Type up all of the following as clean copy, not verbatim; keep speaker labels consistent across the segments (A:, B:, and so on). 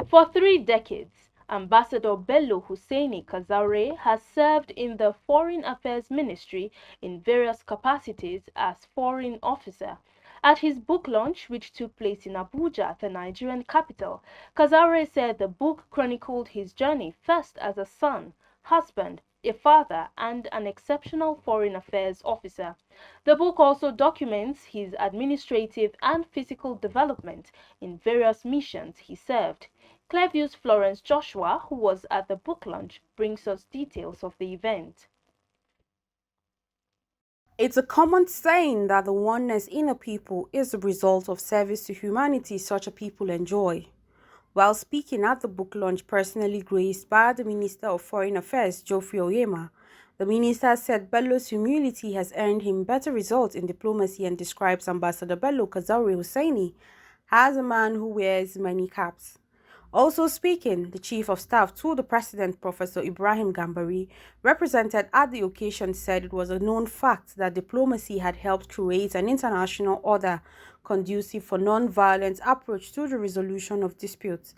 A: For 3 decades, Ambassador Bello Kazaure has served in the Foreign Affairs Ministry in various capacities as foreign officer. At his book launch, which took place in Abuja, the Nigerian capital, Kazaure said the book chronicled his journey first as a son, husband, a father, and an exceptional foreign affairs officer. The book also documents his administrative and physical development in various missions he served. Clearview's Florence Joshua, who was at the book launch, brings us details of the event.
B: It's a common saying that the oneness in a people is the result of service to humanity such a people enjoy. While speaking at the book launch personally graced by the Minister of Foreign Affairs, Geoffrey Oyema, the minister said Bello's humility has earned him better results in diplomacy and describes Ambassador Bello Kazaure Husseini as a man who wears many caps. Also speaking, the Chief of Staff to the President, Professor Ibrahim Gambari, represented at the occasion, said it was a known fact that diplomacy had helped create an international order conducive for non-violent approach to the resolution of disputes.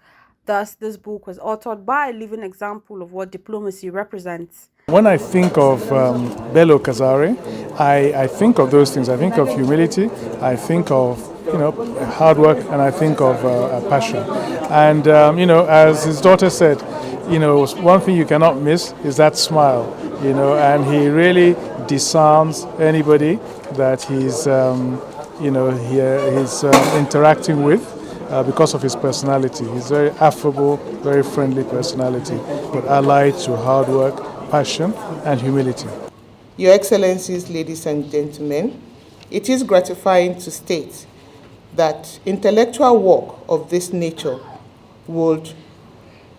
B: Thus, this book was authored by a living example of what diplomacy represents.
C: When I think of Bello Kazaure, I think of those things. I think of humility, I think of hard work, and I think of passion. And as his daughter said, one thing you cannot miss is that smile. And he really disarms anybody that he's interacting with. Because of his personality. He's very affable, very friendly personality, but allied to hard work, passion, and humility.
D: Your Excellencies, ladies and gentlemen, it is gratifying to state that intellectual work of this nature would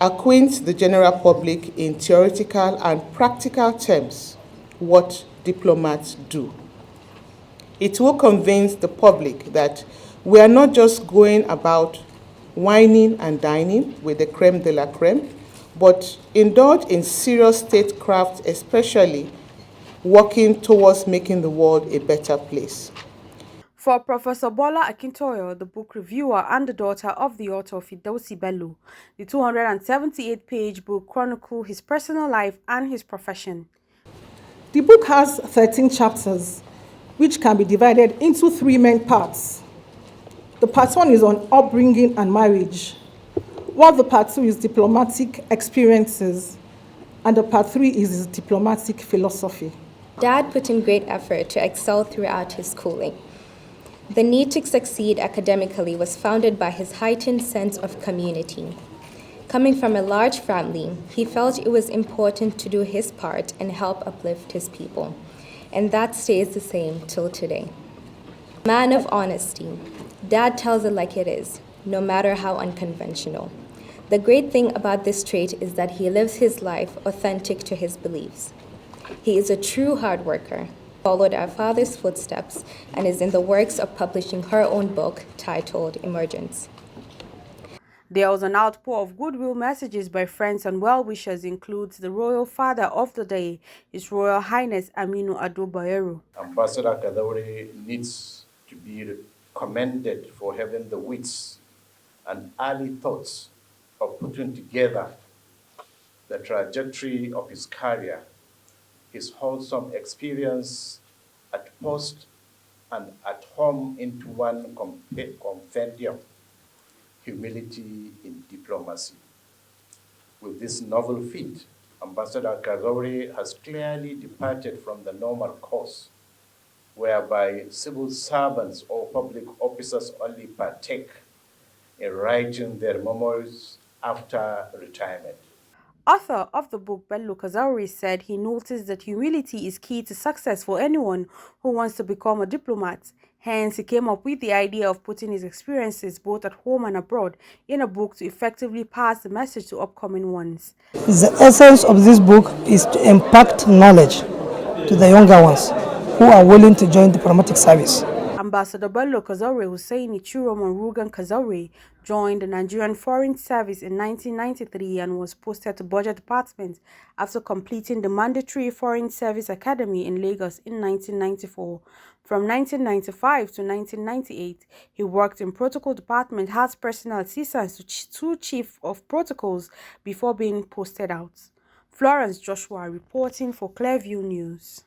D: acquaint the general public in theoretical and practical terms what diplomats do. It will convince the public that we are not just going about whining and dining with the creme de la creme, but indulge in serious statecraft, especially working towards making the world a better place.
B: For Professor Bola Akintoyo, the book reviewer and the daughter of the author Firdausi Bello, the 278-page book chronicles his personal life and his profession.
E: The book has 13 chapters, which can be divided into 3 main parts. The part 1 is on upbringing and marriage, while the part 2 is diplomatic experiences, and the part 3 is his diplomatic philosophy.
F: Dad put in great effort to excel throughout his schooling. The need to succeed academically was founded by his heightened sense of community. Coming from a large family, he felt it was important to do his part and help uplift his people, and that stays the same till today. Man of honesty, Dad tells it like it is, no matter how unconventional. The great thing about this trait is that he lives his life authentic to his beliefs. He is a true hard worker, followed our father's footsteps, and is in the works of publishing her own book titled Emergence.
B: There was an outpour of goodwill messages by friends and well-wishers, includes the Royal Father of the Day, His Royal Highness Aminu Ado Bayero.
G: Ambassador Kazaure needs to be commended for having the wits and early thoughts of putting together the trajectory of his career, his wholesome experience at post and at home into one compendium, Humility in Diplomacy. With this novel feat, Ambassador Kazaure has clearly departed from the normal course, whereby civil servants or public officers only partake in writing their memoirs after retirement.
B: Author of the book, Bello Kazaure, said he noticed that humility is key to success for anyone who wants to become a diplomat. Hence, he came up with the idea of putting his experiences both at home and abroad in a book to effectively pass the message to upcoming ones.
H: The essence of this book is to impact knowledge to the younger ones who are willing to join diplomatic service.
B: Ambassador Bello Kazaure Husseini Chiroman Rugan Kazaure joined the Nigerian Foreign Service in 1993 and was posted to Budget Department after completing the mandatory Foreign Service Academy in Lagos in 1994. From 1995 to 1998, he worked in protocol department as personal assistant to chief of protocols before being posted out. Florence Joshua reporting for Clearview News.